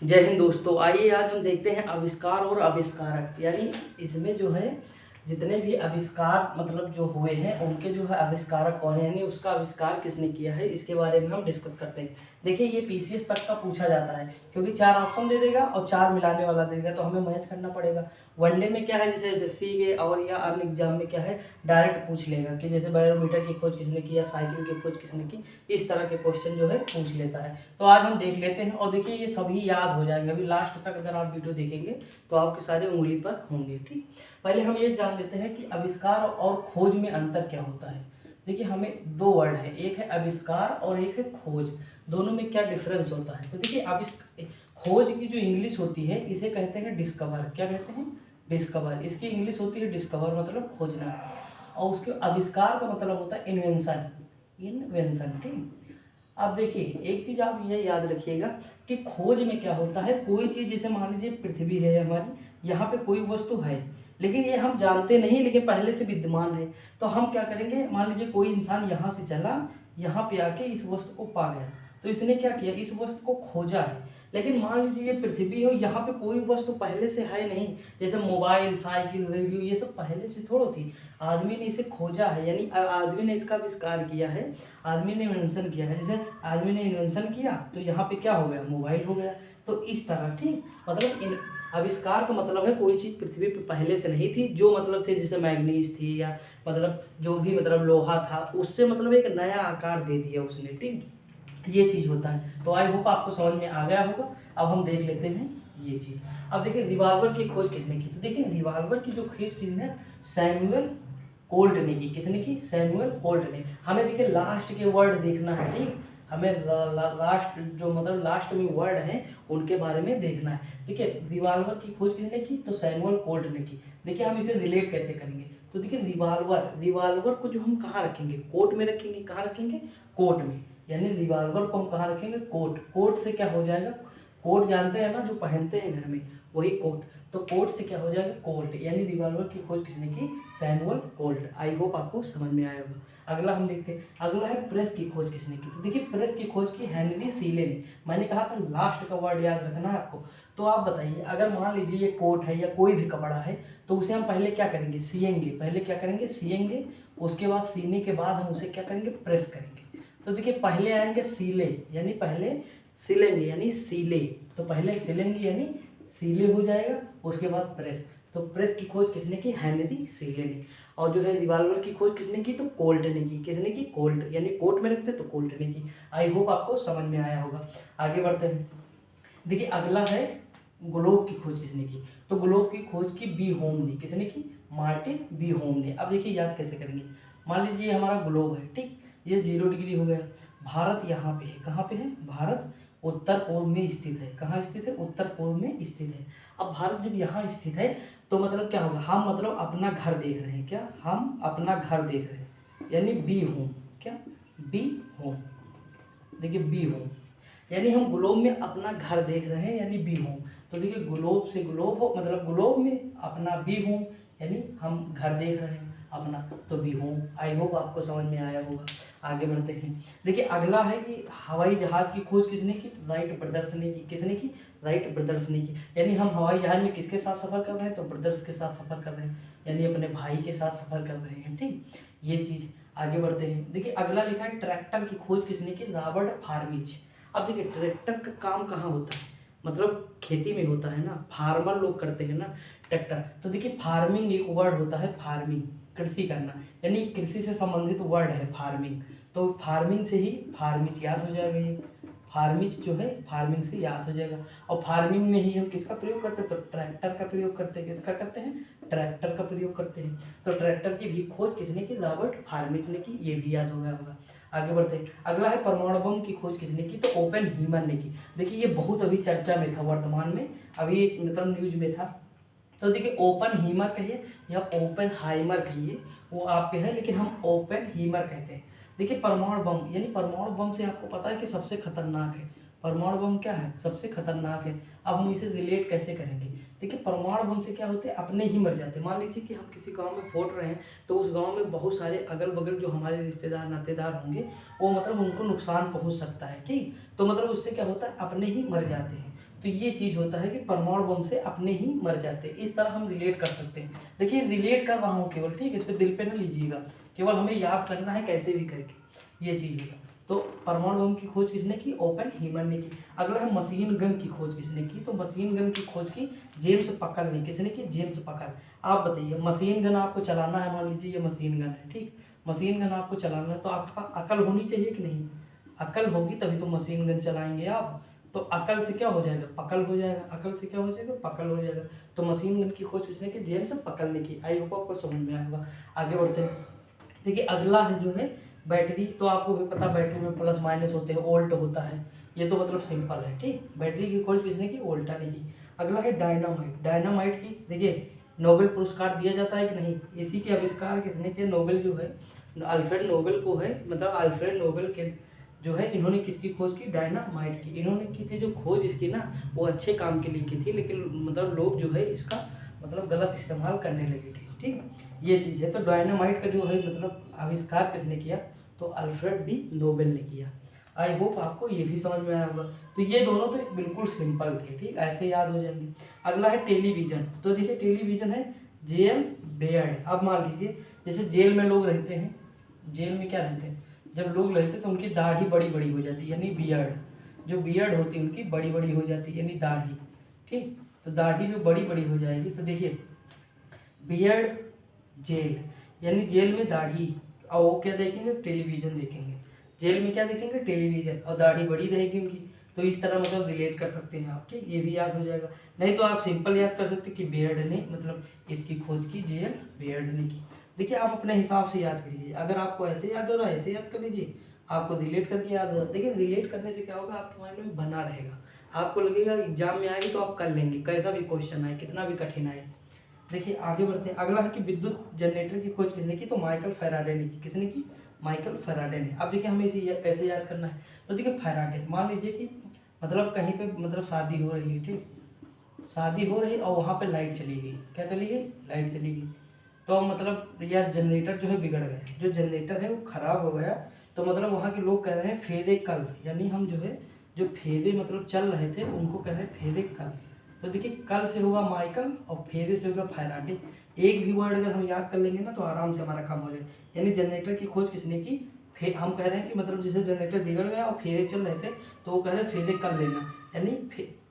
जय हिंद दोस्तों। आइए आज हम देखते हैं आविष्कार और आविष्कारक, यानी इसमें जो है जितने भी आविष्कार मतलब जो हुए हैं उनके जो है आविष्कारक कौन है, यानी उसका आविष्कार किसने किया है, इसके बारे में हम डिस्कस करते हैं। देखिए ये पीसीएस तक का पूछा जाता है क्योंकि 4 ऑप्शन दे देगा और 4 मिलाने वाला देगा, तो हमें मैच करना पड़ेगा। वनडे में क्या है, जैसे एसएससी के और या अन्य एग्जाम में क्या है, डायरेक्ट पूछ लेगा कि जैसे बैरोमीटर की खोज किसने की या साइकिल की खोज किसने की, इस तरह के क्वेश्चन जो है पूछ लेता है। तो आज हम देख लेते हैं और देखिए ये सभी याद हो जाएंगे। अभी लास्ट तक अगर आप वीडियो देखेंगे तो आपके सारे उंगली पर होंगे। ठीक, पहले हम ये जान लेते हैं कि आविष्कार और खोज में अंतर क्या होता है। देखिए हमें दो वर्ड है, एक है आविष्कार और एक है खोज। दोनों में क्या डिफरेंस होता है, तो देखिए आविष्कार खोज की जो इंग्लिश होती है इसे कहते हैं डिस्कवर। क्या कहते हैं? डिस्कवर। इसकी इंग्लिश होती है डिस्कवर, मतलब खोजना। और उसके आविष्कार का मतलब होता है इन्वेंशन। इन्वेंशन, ठीक। अब देखिए एक चीज आप ये याद रखिएगा कि खोज में क्या होता है, कोई चीज जैसे मान लीजिए पृथ्वी है हमारी, यहाँ पे कोई वस्तु है लेकिन ये हम जानते नहीं, लेकिन पहले से विद्यमान है। तो हम क्या करेंगे, मान लीजिए कोई इंसान यहाँ से चला, यहाँ पे आके इस वस्तु को पा गया, तो इसने क्या किया, इस वस्तु को खोजा है। लेकिन मान लीजिए ये पृथ्वी हो, यहाँ पे कोई वस्तु पहले से है नहीं, जैसे मोबाइल, साइकिल, रेडियो, ये सब पहले से थोड़ो थी। आदमी ने इसे खोजा है, यानी आदमी ने इसका आविष्कार किया है, आदमी ने इन्वेंशन किया है। जैसे आदमी ने इन्वेंशन किया तो यहाँ पे क्या हो गया, मोबाइल हो गया। तो इस तरह, ठीक, मतलब इन आविष्कार का मतलब है कोई चीज़ पृथ्वी पे पहले से नहीं थी, जो मतलब थे जैसे मैग्नीज थी या मतलब जो भी मतलब लोहा था, उससे मतलब एक नया आकार दे दिया उसने। ठीक, ये चीज़ होता है। तो आई होप आपको समझ में आ गया होगा। अब हम देख लेते हैं ये चीज़। अब देखिए रिवाल्वर की खोज किसने की, तो देखिए रिवाल्वर की जो खोज की है सैमुअल कोल्ट ने की। किसने की? सैमुअल कोल्ट ने। हमें देखिए लास्ट के वर्ड देखना है, ठीक, हमें लास्ट जो मतलब लास्ट में वर्ड हैं उनके बारे में देखना है। ठीक है, रिवाल्वर की खोज किसने की, तो सैमुअल कोल्ट ने की। देखिए हम इसे रिलेट कैसे करेंगे, तो देखिए रिवाल्वर, रिवाल्वर को जो हम कहाँ रखेंगे, कोट में रखेंगे। कहाँ रखेंगे? कोट में। यानी रिवाल्वर को हम कहाँ रखेंगे? कोट। कोट से क्या हो जाएगा, कोट जानते हैं ना, जो पहनते हैं घर में, वही कोट। तो कोट से क्या हो जाएगा? कोल्ट। यानी रिवाल्वर की खोज किसने की? Samuel Colt. आई होप आपको समझ में आया होगा। अगला हम देखते हैं, अगला है प्रेस की खोज किसने की, तो देखिए प्रेस की खोज की हेनरी सीले ने। मैंने कहा था लास्ट का वर्ड याद रखना है आपको। तो आप बताइए, अगर मान लीजिए ये कोट है या कोई भी कपड़ा है, तो उसे हम पहले क्या करेंगे, सिएंगे। पहले क्या करेंगे? सिएंगे। उसके बाद सीने के बाद हम उसे क्या करेंगे? प्रेस करेंगे। तो देखिए पहले आएंगे सीले, यानी पहले सिलेंगे, यानी सीले। तो पहले सिलेंगे यानी सीले हो जाएगा, उसके बाद प्रेस। तो प्रेस की खोज किसने की? हेनरी सीले ने। और जो है रिवाल्वर की खोज किसने की? तो कोल्ट ने की। किसने की? कोल्ट। यानी कोट में रखते तो कोल्ट ने की। आई होप आपको समझ में आया होगा। आगे बढ़ते हैं। देखिए अगला है ग्लोब की खोज किसने की, तो ग्लोब की खोज की बी होम ने। किसने की? मार्टिन बी होम ने। अब देखिए याद कैसे करेंगे, मान लीजिए हमारा ग्लोब है, ठीक, ये 0 डिग्री हो गया। भारत यहाँ पे है, कहाँ पे है? भारत उत्तर पूर्व में स्थित है। कहाँ स्थित है? उत्तर पूर्व में स्थित है। अब भारत जब यहाँ स्थित है तो मतलब क्या होगा, हम मतलब अपना घर देख रहे हैं। क्या? हम अपना घर देख रहे हैं, यानी बी होम। क्या? Be home. देखिए बी होम, यानी हम ग्लोब में अपना घर देख रहे हैं, यानी बी होम। तो देखिए ग्लोब से ग्लोब हो, मतलब ग्लोब में अपना बी होम, यानी हम घर देख रहे हैं अपना, तो बी होम। आई होप आपको समझ में आया होगा। आगे बढ़ते हैं। देखिए अगला है कि हवाई जहाज की खोज किसने की, तो राइट ब्रदर्स ने की। किसने की? राइट ब्रदर्स ने की। यानी हम हवाई जहाज में किसके साथ सफर कर रहे हैं, तो ब्रदर्स के साथ सफर कर रहे हैं, यानी अपने भाई के साथ सफर कर रहे हैं। ठीक, ये चीज। आगे बढ़ते हैं। देखिए अगला लिखा है ट्रैक्टर की खोज किसने की, रॉबर्ट फार्मिच। अब देखिए ट्रैक्टर का काम कहाँ होता है, मतलब खेती में होता है ना, फार्मर लोग करते हैं ना ट्रैक्टर। तो देखिए फार्मिंग एक वर्ड होता है, फार्मिंग, कृषि करना, यानी कृषि से संबंधित वर्ड है फार्मिंग। तो फार्मिंग से ही फार्मिच याद हो जाएगा। ये फार्मिच जो है फार्मिंग से याद हो जाएगा। और फार्मिंग में ही हम किसका प्रयोग करते हैं, तो ट्रैक्टर का प्रयोग करते हैं। किसका करते हैं? ट्रैक्टर का प्रयोग करते हैं। तो ट्रैक्टर की भी खोज किसने की, रॉबर्ट फार्मिच ने की। ये भी याद हो गया होगा। आगे बढ़ते हैं। अगला है परमाणु बम की खोज किसने की, तो ओपेनहीमर ने की। देखिए ये बहुत अभी चर्चा में था, वर्तमान में अभी मतलब न्यूज में था। तो देखिए ओपेनहीमर कहिए या ओपेनहाइमर कहिए, वो आप पे है, लेकिन हम ओपेनहीमर कहते हैं। देखिए परमाणु बम, यानी परमाणु बम से आपको पता है कि सबसे खतरनाक है। परमाणु बम क्या है? सबसे खतरनाक है। अब हम इसे रिलेट कैसे करेंगे, देखिए परमाणु बम से क्या होते हैं, अपने ही मर जाते हैं। मान लीजिए कि हम किसी गांव में फोड़ रहे हैं, तो उस गांव में बहुत सारे अगल बगल जो हमारे रिश्तेदार नातेदार होंगे, वो मतलब उनको नुकसान पहुंच सकता है। ठीक, तो मतलब उससे क्या होता है, अपने ही मर जाते हैं। तो ये चीज़ होता है कि परमाणु बम से अपने ही मर जाते हैं। इस तरह हम रिलेट कर सकते हैं। देखिए रिलेट कर रहा हूँ केवल, ठीक है, इस पर दिल पे ना लीजिएगा, केवल हमें याद करना है कैसे भी करके, ये चीज़ होगा। तो परमाणु बम की खोज किसने की? ओपेनहीमर ने की। अगला है मशीन गन की खोज किसने की? तो मशीन गन की खोज की जेम्स पकल ने। किसने की? जेम्स पकल। आप बताइए, मशीन गन आपको चलाना है, मान लीजिए ये मशीन गन है, ठीक, मशीन गन आपको चलाना है तो आपके पास अकल होनी चाहिए कि नहीं? अकल होगी तभी तो मशीन गन चलाएंगे आप। तो अकल से क्या हो जाएगा? पकल हो जाएगा। अकल से क्या हो जाएगा? पकल हो जाएगा। तो मशीन गन की खोज किसने की? जेम्स पकल ने की। आई होप आपको समझ में आएगा। आगे बढ़ते हैं। देखिए अगला है जो है बैटरी। तो आपको भी पता बैटरी में प्लस माइनस होते हैं, वोल्ट होता है, ये तो मतलब सिंपल है, ठीक। बैटरी की खोज किसने की? वोल्टा ने की। अगला है डायनामाइट। डायनामाइट की देखिए नोबेल पुरस्कार दिया जाता है कि नहीं? इसी के आविष्कार किसने किया? नोबेल जो है अल्फ्रेड नोबेल को है, मतलब अल्फ्रेड नोबेल के जो है इन्होंने किसकी खोज की? डायनामाइट की। इन्होंने की थी जो खोज इसकी ना, वो अच्छे काम के लिए की थी, लेकिन मतलब लोग जो है इसका मतलब गलत इस्तेमाल करने लगे थे, ठीक, ये चीज़ है। तो डायनामाइट का जो है मतलब आविष्कार किसने किया? तो अल्फ्रेड बी नोबेल ने किया। आई होप आपको ये भी समझ में आया होगा। तो ये दोनों तो बिल्कुल सिंपल थे, ठीक, ऐसे याद हो जाएंगे। अगला है टेलीविज़न। तो देखिए टेलीविज़न है जेएम बेयर्ड। अब मान लीजिए जैसे जेल में लोग रहते हैं, जेल में क्या रहते हैं, जब लोग रहते हैं तो उनकी दाढ़ी बड़ी बड़ी हो जाती है, यानी बियर्ड, जो बियर्ड होती है उनकी बड़ी बड़ी हो जाती है, यानी दाढ़ी, ठीक। तो दाढ़ी जो बड़ी बड़ी हो जाएगी, तो देखिए बियर्ड जेल, यानी जेल में दाढ़ी, और वो क्या देखेंगे? टेलीविज़न देखेंगे। जेल में क्या देखेंगे? टेलीविज़न, और दाढ़ी बड़ी रहेगी उनकी। तो इस तरह मतलब रिलेट कर सकते हैं आप, ठीक, ये भी याद हो जाएगा। नहीं तो आप सिंपल याद कर सकते कि बियर्ड ने मतलब इसकी खोज की, जेल बियर्ड ने की। देखिए आप अपने हिसाब से याद करिए, अगर आपको ऐसे याद हो रहा है ऐसे याद कर लीजिए, आपको रिलेट करके याद होगा। देखिए रिलेट करने से क्या होगा? आपके माइंड में बना रहेगा, आपको लगेगा एग्जाम में आएगी तो आप कर लेंगे, कैसा भी क्वेश्चन आए, कितना भी कठिन आए। देखिए आगे बढ़ते हैं। अगला है कि विद्युत जनरेटर की खोज किसने की? तो माइकल फैराडे ने की। किसने की? माइकल फैराडे ने। अब देखिए हमें इसे कैसे याद करना है? तो देखिए फैराडे, मान लीजिए कि मतलब कहीं पे मतलब शादी हो रही है, ठीक, शादी हो रही और वहाँ पे लाइट चली गई। क्या चली गई? लाइट चली गई। तो मतलब यार जनरेटर जो है बिगड़ गया, जो जनरेटर है वो खराब हो गया। तो मतलब वहाँ के लोग कह रहे हैं फेदे कल, यानी हम जो है जो फेदे मतलब चल रहे थे उनको कह रहे हैं फेदे कल। तो देखिए कल से होगा माइकल और फेदे से होगा फैराडे। एक भी वर्ड अगर हम याद कर लेंगे ना तो आराम से हमारा काम हो जाए। यानी जनरेटर की खोज किसने की? हम कह रहे हैं कि मतलब जैसे जनरेटर बिगड़ गया और फेदे चल रहे थे तो वो कह रहे हैं फेदे कल लेना, यानी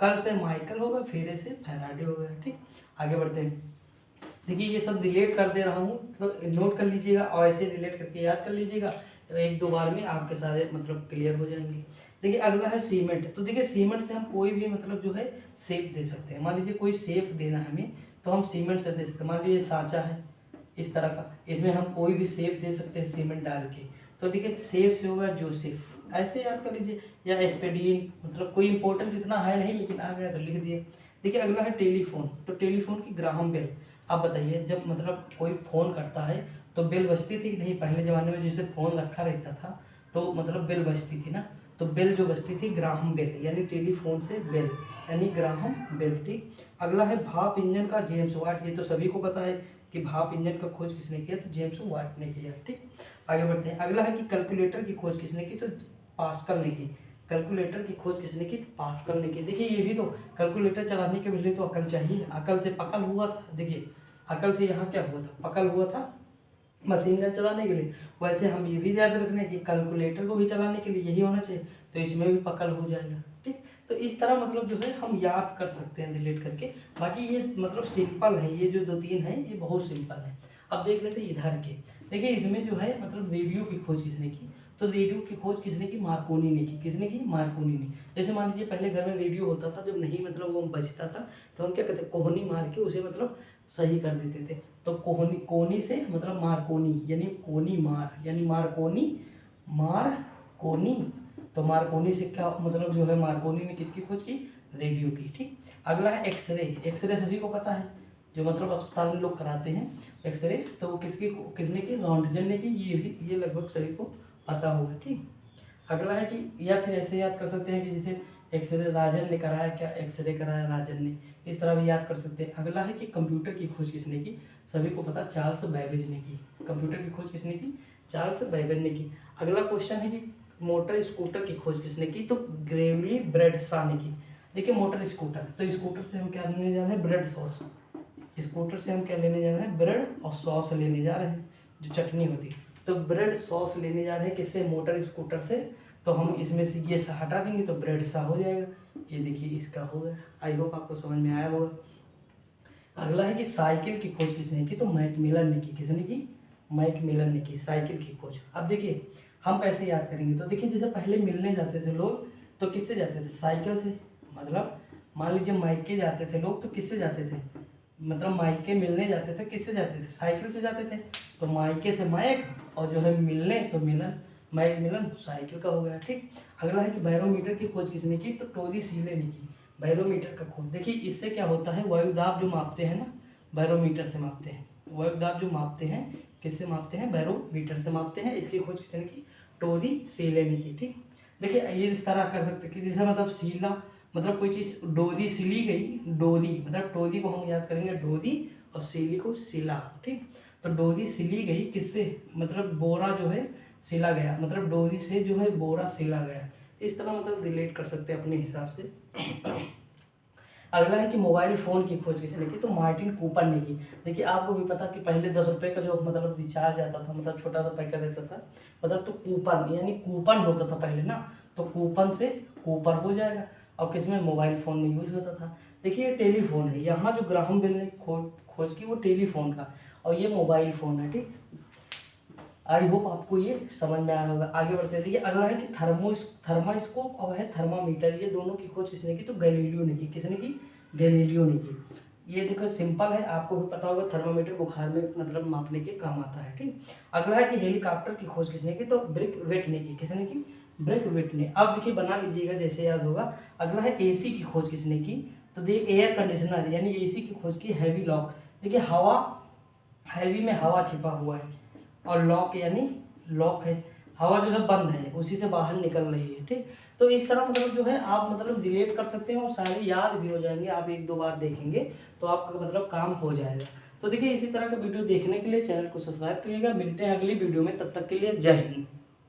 कल से माइकल होगा, फेदे से फैराडे हो गया, ठीक। आगे बढ़ते हैं। देखिए ये सब रिलेट कर दे रहा हूँ, तो नोट कर लीजिएगा और ऐसे रिलेट करके याद कर लीजिएगा, एक दो बार में आपके सारे मतलब क्लियर हो जाएंगे। देखिए अगला है सीमेंट। तो देखिए सीमेंट से हम कोई भी मतलब जो है शेप दे सकते हैं। मान लीजिए कोई शेप देना है हमें तो हम सीमेंट से दे सकते हैं। मान लीजिए सांचा है इस तरह का, इसमें हम कोई भी शेप दे सकते हैं सीमेंट डाल के। तो देखिए शेप से होगा जोसेफ, ऐसे याद कर लीजिए, या एस्पेडिन, मतलब कोई इंपॉर्टेंट इतना है नहीं लेकिन आ गया तो लिख दिए। देखिए अगला है टेलीफोन। तो टेलीफोन की ग्राहम बेल। अब बताइए जब मतलब कोई फ़ोन करता है तो बेल बजती थी कि नहीं? पहले ज़माने में जैसे फ़ोन रखा रहता था तो मतलब बेल बजती थी ना, तो बेल जो बजती थी ग्राहम बेल, यानी टेलीफोन से बेल, यानी ग्राहम बेल, ठीक। अगला है भाप इंजन का जेम्स वाट। ये तो सभी को पता है कि भाप इंजन का खोज किसने किया? तो जेम्स वाट ने किया, ठीक। आगे बढ़ते हैं। अगला है कि कैलकुलेटर की खोज किसने की? तो पास्कल ने की। कैलकुलेटर की खोज किसने की? पास्कल ने की। देखिए ये भी तो कैलकुलेटर चलाने के लिए तो अकल चाहिए, अकल से पकल हुआ था। देखिए अकल से यहाँ क्या हुआ था? पकल हुआ था मशीन गन चलाने के लिए। वैसे हम ये भी याद रखना है कि कैलकुलेटर को भी चलाने के लिए यही होना चाहिए, तो इसमें भी पकल हो जाएगा, ठीक। तो इस तरह मतलब जो है हम याद कर सकते हैं रिलेट करके। बाकी ये मतलब सिंपल है, ये जो दो तीन है ये बहुत सिंपल है। अब देख लेते हैं इधर के। देखिए इसमें जो है मतलब रेडियो की खोज किसने की? तो रेडियो की खोज किसने की? मार्कोनी ने की। किसने की? मार्कोनी ने। जैसे मान लीजिए पहले घर में रेडियो होता था, जब नहीं मतलब वो बजता था तो हम क्या कहते हैं, कोहनी मार के उसे मतलब सही कर देते थे। तो कोहनी, कोनी से मतलब मारकोनी, यानी कोनी मार, यानी मारकोनी, मार कोनी। तो मारकोनी से क्या मतलब जो है मारकोनी ने किसकी खोज की? रेडियो की, ठीक। अगला है एक्सरे। एक्सरे सभी को पता है, जो मतलब अस्पताल में लोग कराते हैं एक्सरे, तो वो किसने की? रॉन्टजन ने की। ये भी ये लगभग सभी को पता होगा, ठीक। अगला है कि या फिर ऐसे याद कर सकते हैं कि जैसे एक्सरे राजन ने कराया, क्या एक्सरे कराया राजन ने, इस तरह भी याद कर सकते हैं। अगला है कि कंप्यूटर की खोज किसने की? सभी को पता, चार्ल्स बैबेज ने की। कंप्यूटर की खोज किसने की? चार्ल्स बैबेज ने की। अगला क्वेश्चन है कि मोटर स्कूटर की खोज किसने की? तो ग्रेवली ब्रेडशॉ ने की। देखिए मोटर स्कूटर, तो स्कूटर से हम क्या लेने जा रहे हैं, ब्रेड सॉस। स्कूटर से हम क्या लेने जा रहे हैं, ब्रेड और सॉस लेने जा रहे हैं, जो चटनी होती है। तो ब्रेड सॉस लेने जा रहे हैं किससे, मोटर स्कूटर से। तो हम इसमें से ये सा हटा देंगे तो ब्रेड सा हो जाएगा। ये देखिए इसका हो गया। आई होप आपको समझ में आया होगा। अगला है कि साइकिल की खोज किसने की, तो मैकमिलन ने की। किसने की, मैकमिलन ने की साइकिल की खोज। अब देखिए हम कैसे याद करेंगे, तो देखिए जैसे पहले मिलने जाते थे लोग तो किससे जाते थे, साइकिल से। मतलब मान लीजिए मायके जाते थे लोग तो किससे जाते थे, मतलब मायके मिलने जाते थे किससे जाते थे, साइकिल से जाते थे। तो मायके से मायक और जो है मिलने तो मिलन, मायक मिलन साइकिल का हो गया। ठीक। अगला है कि बैरोमीटर की खोज किसने की, तो टोदी सीले ने की बैरोमीटर का खोज। देखिए इससे क्या होता है, वायुदाब जो मापते हैं ना, बैरोमीटर से मापते हैं। वायुदाब जो मापते हैं किससे मापते हैं, बैरोमीटर से मापते हैं। इसकी खोज किसने की, टोदी सीले ने की। ठीक। देखिए ये इस तरह कर सकते हैं कि जैसे मतलब सीला, मतलब कोई चीज़ डोदी सिली गई, डोदी मतलब टोदी को हम याद करेंगे डोदी और सीली को सिला। ठीक। तो डोदी सिली गई किससे, मतलब बोरा जो है सिला गया, मतलब डोरी से जो है बोरा सिला गया। इस तरह मतलब रिलेट कर सकते हैं अपने हिसाब से। अगला है कि मोबाइल फ़ोन की खोज किसने की, तो मार्टिन कूपर ने की। देखिए आपको भी पता कि पहले 10 रुपये का जो मतलब रिचार्ज आता था, मतलब छोटा सा पैकेट देता था, मतलब तो कूपन यानी कूपन होता था पहले ना, तो कूपन से कूपर हो जाएगा। और किसमें, मोबाइल फ़ोन में यूज होता था। देखिए ये टेलीफोन है, यहाँ जो ग्राहम बेल ने खोज की वो टेलीफोन का, और ये मोबाइल फ़ोन है। ठीक। आई होप आपको ये समझ में आया होगा। आगे बढ़ते देखिए अगला है कि थर्मास्कोप और है थर्मामीटर, ये दोनों की खोज किसने की, तो गैलीलियो ने की। किसने की, गैलीलियो ने की। ये देखो सिंपल है, आपको भी पता होगा थर्मामीटर बुखार में मतलब मापने के काम आता है। ठीक। अगला है कि हेलीकॉप्टर की खोज किसने की, तो ब्रिकवेट ने की। किसने की, ब्रिकवेट ने। अब देखिए बना लीजिएगा जैसे याद होगा। अगला है एसी की खोज किसने की, तो देखिए एयर कंडीशनर यानी एसी की खोज की हैवी लॉक। देखिए हवा, हैवी में हवा छिपा हुआ है, और लॉक यानी लॉक है, हवा जो है बंद है, उसी से बाहर निकल रही है। ठीक। तो इस तरह मतलब जो है आप मतलब रिलेट कर सकते हैं और सारे याद भी हो जाएंगे। आप एक दो बार देखेंगे तो आपका मतलब काम हो जाएगा। तो देखिए इसी तरह का वीडियो देखने के लिए चैनल को सब्सक्राइब करिएगा। मिलते हैं अगली वीडियो में, तब तक के लिए जय हिंद।